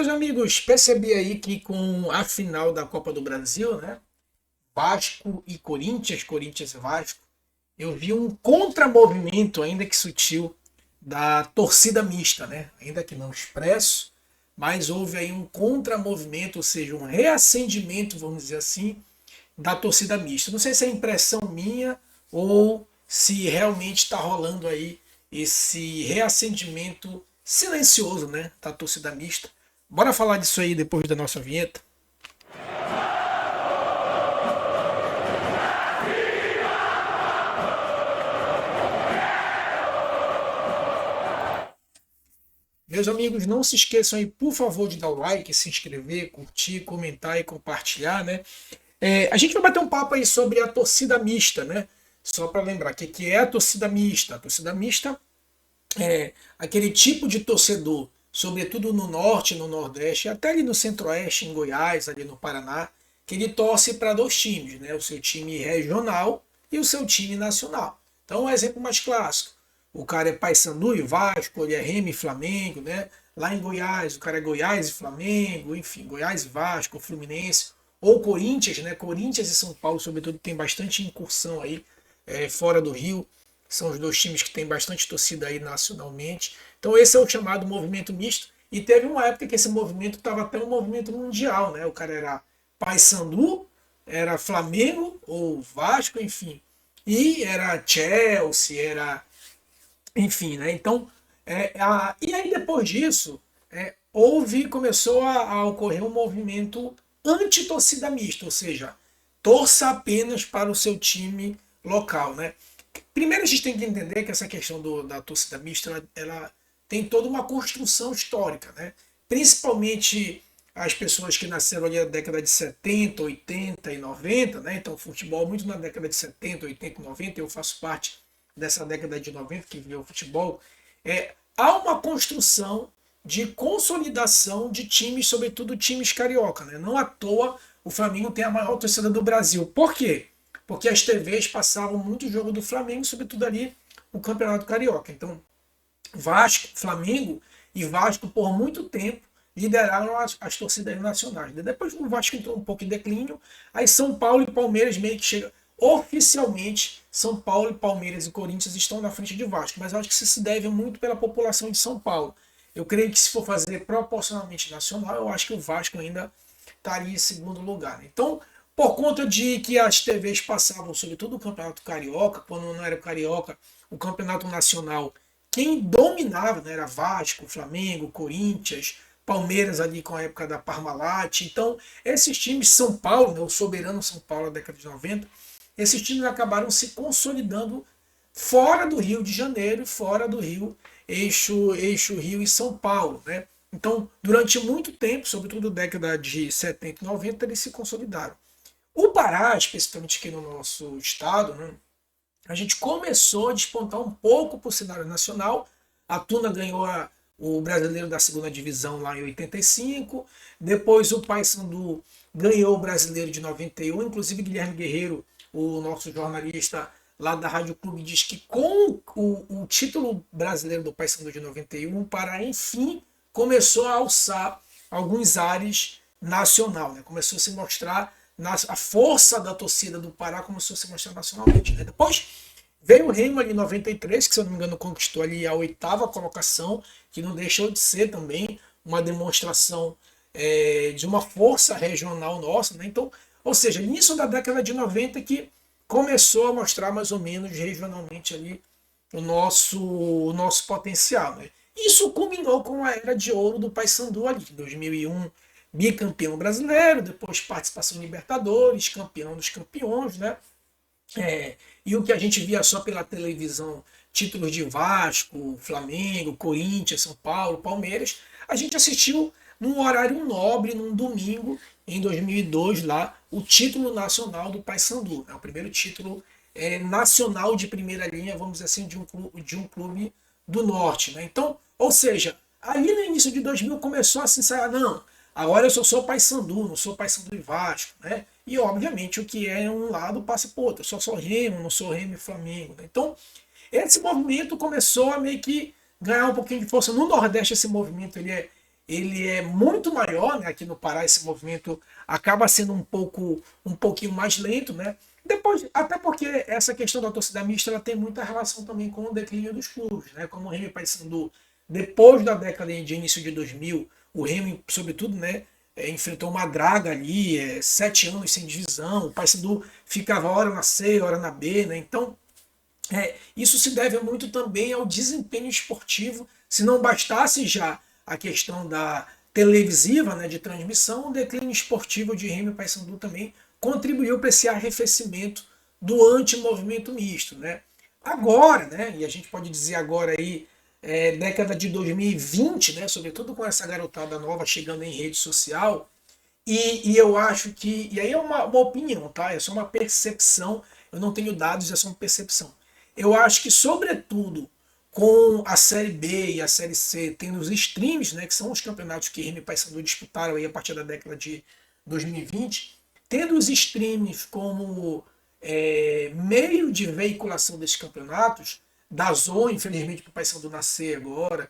Meus amigos, percebi aí que com a final da Copa do Brasil, né? Vasco e Corinthians, Corinthians e Vasco, eu vi um contramovimento, ainda que sutil, da torcida mista, né? Ainda que não expresso, mas houve aí um contramovimento, ou seja, um reacendimento, vamos dizer assim, da torcida mista. Não sei se é impressão minha ou se realmente está rolando aí esse reacendimento silencioso, né, da torcida mista. Bora falar disso aí depois da nossa vinheta? Meus amigos, não se esqueçam aí, por favor, de dar o like, se inscrever, curtir, comentar e compartilhar, né? A gente vai bater um papo aí sobre a torcida mista, né? Só para lembrar, que é a torcida mista? A torcida mista é aquele tipo de torcedor, sobretudo no norte, no nordeste, até ali no centro-oeste, em Goiás, ali no Paraná, que ele torce para dois times, né? O seu time regional e o seu time nacional. Então, um exemplo mais clássico. O cara é Paysandu e Vasco, ele é Remo e Flamengo, né? Lá em Goiás, o cara é Goiás e Flamengo, enfim, Goiás e Vasco, Fluminense, ou Corinthians, né? Corinthians e São Paulo, sobretudo, tem bastante incursão aí fora do Rio. São os dois times que têm bastante torcida aí nacionalmente. Então esse é o chamado movimento misto. E teve uma época que esse movimento estava até um movimento mundial, né? O cara era Paysandu, era Flamengo ou Vasco, enfim. E era Chelsea, era enfim, né? Então, e aí depois disso, começou a ocorrer um movimento anti-torcida mista, ou seja, torça apenas para o seu time local, né? Primeiro a gente tem que entender que essa questão da torcida mista, ela tem toda uma construção histórica, né? Principalmente as pessoas que nasceram ali na década de 70, 80 e 90, né? Então, futebol muito na década de 70, 80 e 90, eu faço parte dessa década de 90 que viu o futebol. Há uma construção de consolidação de times, sobretudo times carioca, né? Não à toa o Flamengo tem a maior torcida do Brasil. Por quê? Porque as TVs passavam muito jogo do Flamengo, sobretudo ali no Campeonato Carioca. Então, Vasco, Flamengo e Vasco, por muito tempo, lideraram as torcidas nacionais. Depois o Vasco entrou um pouco em declínio, aí São Paulo e Palmeiras meio que chegam. Oficialmente, São Paulo, Palmeiras e Corinthians estão na frente de Vasco, mas eu acho que isso se deve muito pela população de São Paulo. Eu creio que se for fazer proporcionalmente nacional, eu acho que o Vasco ainda estaria em segundo lugar, né? Então, por conta de que as TVs passavam, sobretudo o Campeonato Carioca, quando não era o Carioca, o Campeonato Nacional, quem dominava, né, era Vasco, Flamengo, Corinthians, Palmeiras ali com a época da Parmalat. Então, esses times, São Paulo, né, o soberano São Paulo da década de 90, esses times acabaram se consolidando fora do Rio de Janeiro, fora do Rio, eixo Rio e São Paulo, né? Então, durante muito tempo, sobretudo década de 70 e 90, eles se consolidaram. O Pará, especificamente aqui no nosso estado, né, a gente começou a despontar um pouco para o cenário nacional. A Tuna ganhou o brasileiro da segunda divisão lá em 85. Depois o Paysandu ganhou o brasileiro de 91. Inclusive Guilherme Guerreiro, o nosso jornalista lá da Rádio Clube, diz que com o título brasileiro do Paysandu de 91, o Pará, enfim, começou a alçar alguns ares nacional, né? Começou a se mostrar a força da torcida do Pará começou a se mostrar nacionalmente, né? Depois veio o Remo ali em 93, que se eu não me engano conquistou ali a oitava colocação, que não deixou de ser também uma demonstração de uma força regional nossa, né? Então, ou seja, início da década de 90 que começou a mostrar mais ou menos regionalmente ali o nosso potencial, né? Isso culminou com a era de ouro do Paysandu ali, 2001, bicampeão brasileiro, depois participação em Libertadores, campeão dos campeões, né? E o que a gente via só pela televisão, títulos de Vasco, Flamengo, Corinthians, São Paulo, Palmeiras, a gente assistiu num horário nobre, num domingo, em 2002, lá, o título nacional do Paysandu, né? O primeiro título nacional de primeira linha, vamos dizer assim, de um clube do norte, né? Então, ou seja, ali no início de 2000 começou a se ensaiar, não, agora eu só sou Paysandu, não sou Paysandu e Vasco, né? E obviamente o que é um lado passa para o outro, eu só sou Remo, não sou Remo e Flamengo, né? Então, esse movimento começou a meio que ganhar um pouquinho de força. No Nordeste esse movimento ele é muito maior, né? Aqui no Pará esse movimento acaba sendo um pouquinho mais lento, né? Depois, até porque essa questão da torcida mista ela tem muita relação também com o declínio dos clubes, né? Como o Remo e Paysandu, depois da década de início de 2000, o Remo, sobretudo, né? Enfrentou uma draga ali, 7 anos sem divisão, o Paysandu ficava hora na C, hora na B, né? Então, isso se deve muito também ao desempenho esportivo. Se não bastasse já a questão da televisiva, né, de transmissão, o declínio esportivo de Remo e Paysandu também contribuiu para esse arrefecimento do anti-movimento misto, né? Agora, né, e a gente pode dizer agora aí, década de 2020, né, sobretudo com essa garotada nova chegando em rede social, e eu acho que, e aí é uma opinião, tá? É só uma percepção, eu não tenho dados, é só uma percepção. Eu acho que, sobretudo, com a Série B e a Série C tendo os streams, né, que são os campeonatos que Remo e Paysandu disputaram aí a partir da década de 2020, tendo os streams como meio de veiculação desses campeonatos, da Zon, infelizmente para o Paysandu nascer agora,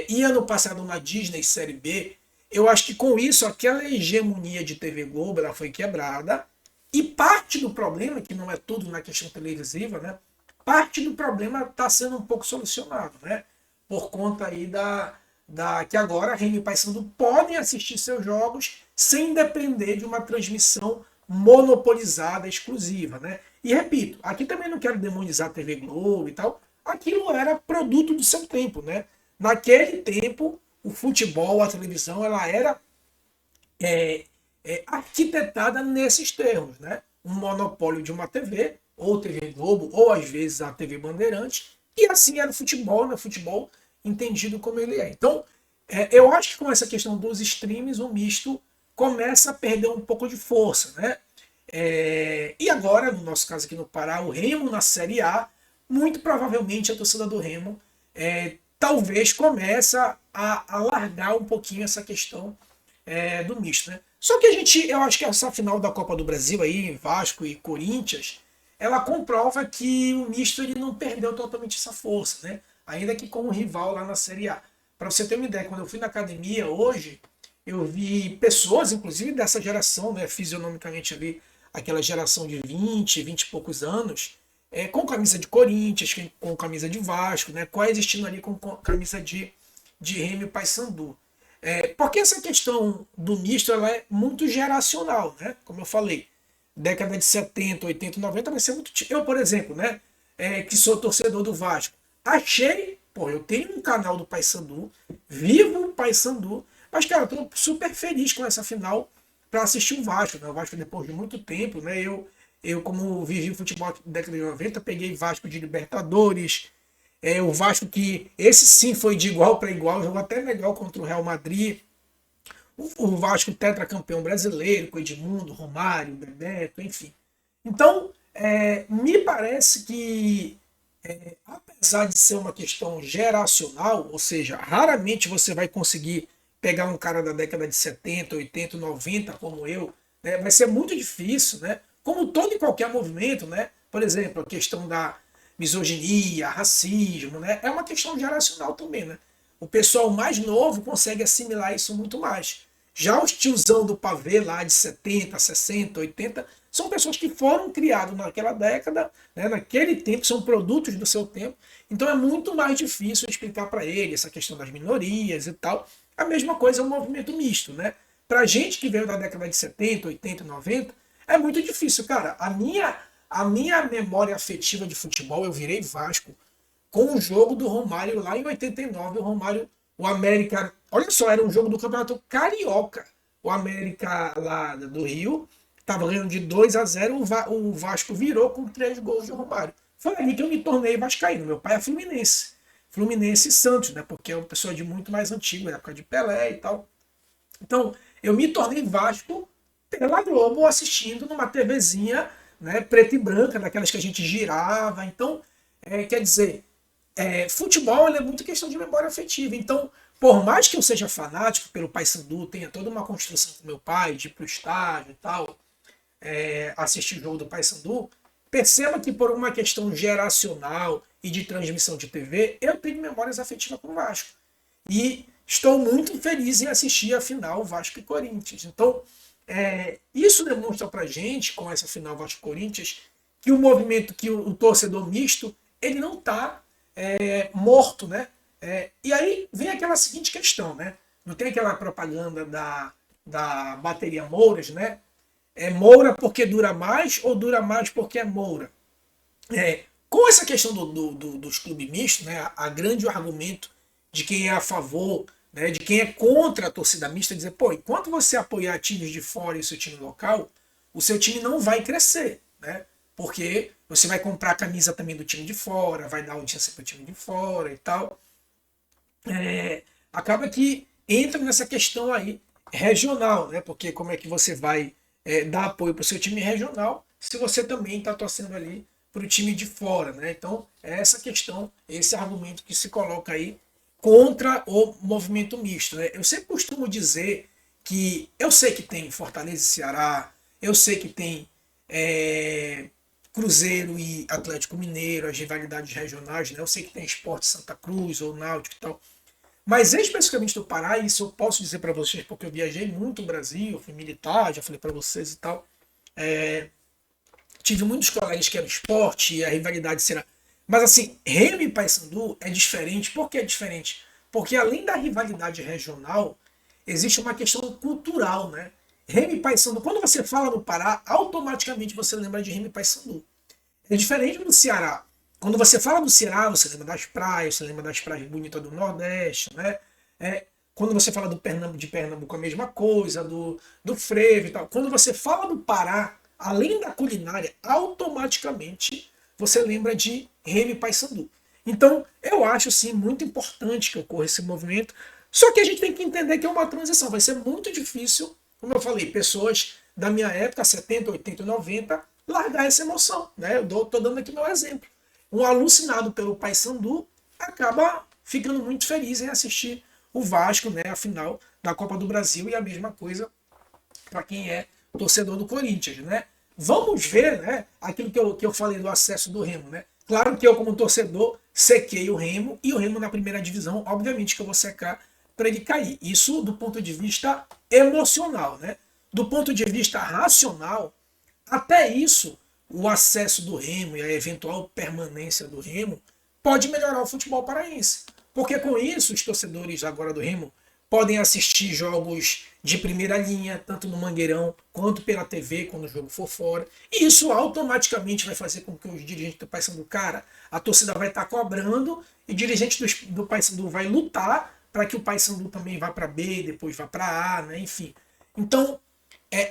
e ano passado na Disney Série B, eu acho que com isso aquela hegemonia de TV Globo ela foi quebrada, e parte do problema, que não é tudo na questão televisiva, né? Parte do problema está sendo um pouco solucionado, né? Por conta aí que agora Remo e Paysandu podem assistir seus jogos sem depender de uma transmissão monopolizada, exclusiva, né? E repito, aqui também não quero demonizar a TV Globo e tal, aquilo era produto do seu tempo, né? Naquele tempo, o futebol, a televisão, ela era arquitetada nesses termos, né? Um monopólio de uma TV, ou TV Globo, ou às vezes a TV Bandeirantes, e assim era o futebol, né? Futebol entendido como ele é. Então, eu acho que com essa questão dos streams, o misto começa a perder um pouco de força, né? E agora, no nosso caso aqui no Pará, o Remo na Série A, muito provavelmente a torcida do Remo talvez comece a largar um pouquinho essa questão do misto, né? Só que eu acho que essa final da Copa do Brasil aí, Vasco e Corinthians, ela comprova que o misto ele não perdeu totalmente essa força, né? Ainda que com um rival lá na Série A. Para você ter uma ideia, quando eu fui na academia hoje, eu vi pessoas, inclusive dessa geração, né, fisionomicamente ali, aquela geração de 20 e poucos anos, com camisa de Corinthians, com camisa de Vasco, né, coexistindo ali com camisa de Remo e Paysandu. Porque essa questão do misto ela é muito geracional, né? Como eu falei, década de 70, 80, 90 vai ser muito. Eu, por exemplo, né? Que sou torcedor do Vasco, achei, pô, eu tenho um canal do Paysandu, vivo o Paysandu, mas, cara, eu tô super feliz com essa final para assistir o Vasco, né? O Vasco, depois de muito tempo, né? Eu como vivi o futebol da década de 90, peguei Vasco de Libertadores, o Vasco que esse sim foi de igual para igual, jogou até legal contra o Real Madrid. O Vasco tetracampeão brasileiro, com Edmundo, Romário, Bebeto, enfim. Então, me parece que, apesar de ser uma questão geracional, ou seja, raramente você vai conseguir pegar um cara da década de 70, 80, 90 como eu, né? Vai ser muito difícil, né? Como todo e qualquer movimento, né? Por exemplo, a questão da misoginia, racismo, né? É uma questão geracional também, né? O pessoal mais novo consegue assimilar isso muito mais. Já os tiozão do pavê lá de 70, 60, 80, são pessoas que foram criadas naquela década, né, naquele tempo, são produtos do seu tempo. Então é muito mais difícil explicar para ele essa questão das minorias e tal. A mesma coisa é o movimento misto, né? Para gente que veio da década de 70, 80, 90, é muito difícil, cara. A minha memória afetiva de futebol, eu virei Vasco com o jogo do Romário lá em 89, o Romário, o América, olha só, era um jogo do Campeonato Carioca. O América lá do Rio estava ganhando de 2-0, o Vasco virou com 3 gols de Romário. Foi ali que eu me tornei vascaíno. Meu pai é Fluminense. Fluminense e Santos, né? Porque é uma pessoa de muito mais antigo, na época de Pelé e tal. Então, eu me tornei Vasco pela Globo, assistindo numa TVzinha, né, preta e branca, daquelas que a gente girava. Então, quer dizer, futebol é muito questão de memória afetiva. Então, por mais que eu seja fanático pelo Paysandu, tenha toda uma construção com meu pai, de ir pro estádio e tal, assistir o jogo do Paysandu, perceba que por uma questão geracional e de transmissão de TV, eu tenho memórias afetivas com o Vasco. E estou muito feliz em assistir a final Vasco e Corinthians. Então, isso demonstra pra gente, com essa final Vasco e Corinthians, que o movimento, que o torcedor misto, ele não está morto, né? E aí vem aquela seguinte questão, né? Não tem aquela propaganda da bateria Mouras, né? É Moura porque dura mais ou dura mais porque é Moura? Com essa questão dos clubes mistos, né, a grande argumento de quem é a favor, né, de quem é contra a torcida mista, é dizer, pô, enquanto você apoiar times de fora e o seu time local, o seu time não vai crescer, né? Porque você vai comprar a camisa também do time de fora, vai dar audiência para o time de fora e tal. Acaba que entra nessa questão aí regional, né? Porque como é que você vai dar apoio para o seu time regional se você também está torcendo ali para o time de fora, né? Então, é essa questão, esse argumento que se coloca aí contra o movimento misto, né? Eu sempre costumo dizer que eu sei que tem Fortaleza e Ceará, eu sei que tem Cruzeiro e Atlético Mineiro, as rivalidades regionais, né? Eu sei que tem Sport Santa Cruz ou Náutico e tal. Mas especificamente do Pará, isso eu posso dizer para vocês, porque eu viajei muito no Brasil, fui militar, já falei para vocês e tal. Tive muitos colegas que eram esporte e a rivalidade será. Mas assim, Remo e Paysandu é diferente. Por que é diferente? Porque além da rivalidade regional, existe uma questão cultural, né? Remo e Paysandu, quando você fala no Pará, automaticamente você lembra de Remo e Paysandu. É diferente do Ceará. Quando você fala do Ceará, você lembra das praias, você lembra das praias bonitas do Nordeste, né? Quando você fala de Pernambuco, a mesma coisa, do frevo e tal. Quando você fala do Pará, além da culinária, automaticamente você lembra de Remy Paysandu. Então, eu acho sim muito importante que ocorra esse movimento. Só que a gente tem que entender que é uma transição. Vai ser muito difícil, como eu falei, pessoas da minha época, 70, 80, 90, largar essa emoção. Né? Eu estou dando aqui meu exemplo. Um alucinado pelo Paysandu acaba ficando muito feliz em assistir o Vasco, né, a final da Copa do Brasil, e a mesma coisa para quem é torcedor do Corinthians, né? Vamos ver, né, aquilo que eu falei do acesso do Remo, né? Claro que eu, como torcedor, sequei o Remo, e o Remo na primeira divisão, obviamente que eu vou secar para ele cair. Isso do ponto de vista emocional, né? Do ponto de vista racional, até isso, o acesso do Remo e a eventual permanência do Remo pode melhorar o futebol paraense. Porque com isso, os torcedores agora do Remo podem assistir jogos de primeira linha, tanto no Mangueirão quanto pela TV, quando o jogo for fora. E isso automaticamente vai fazer com que os dirigentes do Paysandu, cara, a torcida vai estar cobrando e o dirigente do Paysandu vai lutar para que o Paysandu também vá para B, depois vá para A, né? Enfim. Então,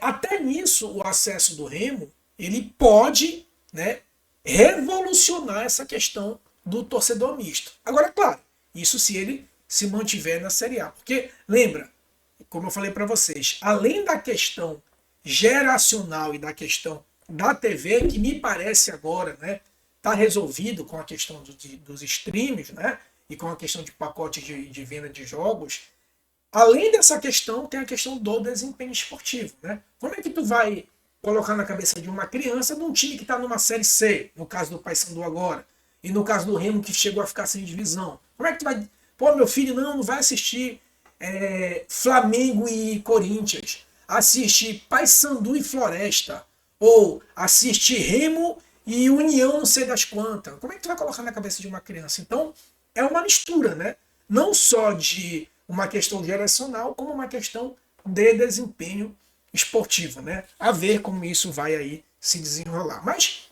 até nisso, o acesso do Remo, ele pode, né, revolucionar essa questão do torcedor misto. Agora, claro, isso se ele se mantiver na Série A. Porque, lembra, como eu falei para vocês, além da questão geracional e da questão da TV, que me parece agora, né, tá resolvido com a questão dos streams, né, e com a questão de pacotes de venda de jogos. Além dessa questão, tem a questão do desempenho esportivo, né? Como é que tu vai colocar na cabeça de uma criança de um time que está numa Série C, no caso do Paysandu agora, e no caso do Remo que chegou a ficar sem divisão? Como é que tu vai... Pô, meu filho, não vai assistir Flamengo e Corinthians, assiste Paysandu e Floresta, ou assiste Remo e União não sei das quantas. Como é que tu vai colocar na cabeça de uma criança? Então, é uma mistura, né? Não só de uma questão geracional, como uma questão de desempenho esportivo, né? A ver como isso vai aí se desenrolar. Mas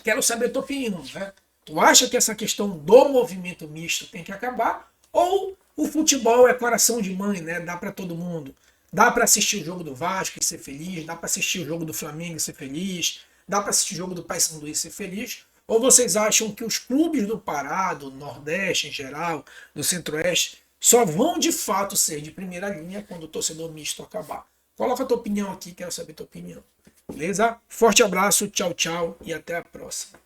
quero saber a tua opinião, né? Tu acha que essa questão do movimento misto tem que acabar? Ou o futebol é coração de mãe, né? Dá para todo mundo. Dá para assistir o jogo do Vasco e ser feliz, dá para assistir o jogo do Flamengo e ser feliz, dá para assistir o jogo do Paysandu e ser feliz? Ou vocês acham que os clubes do Pará, do Nordeste em geral, do Centro-Oeste, só vão de fato ser de primeira linha quando o torcedor misto acabar? Coloca a tua opinião aqui, quero saber a tua opinião. Beleza? Forte abraço, tchau, tchau e até a próxima.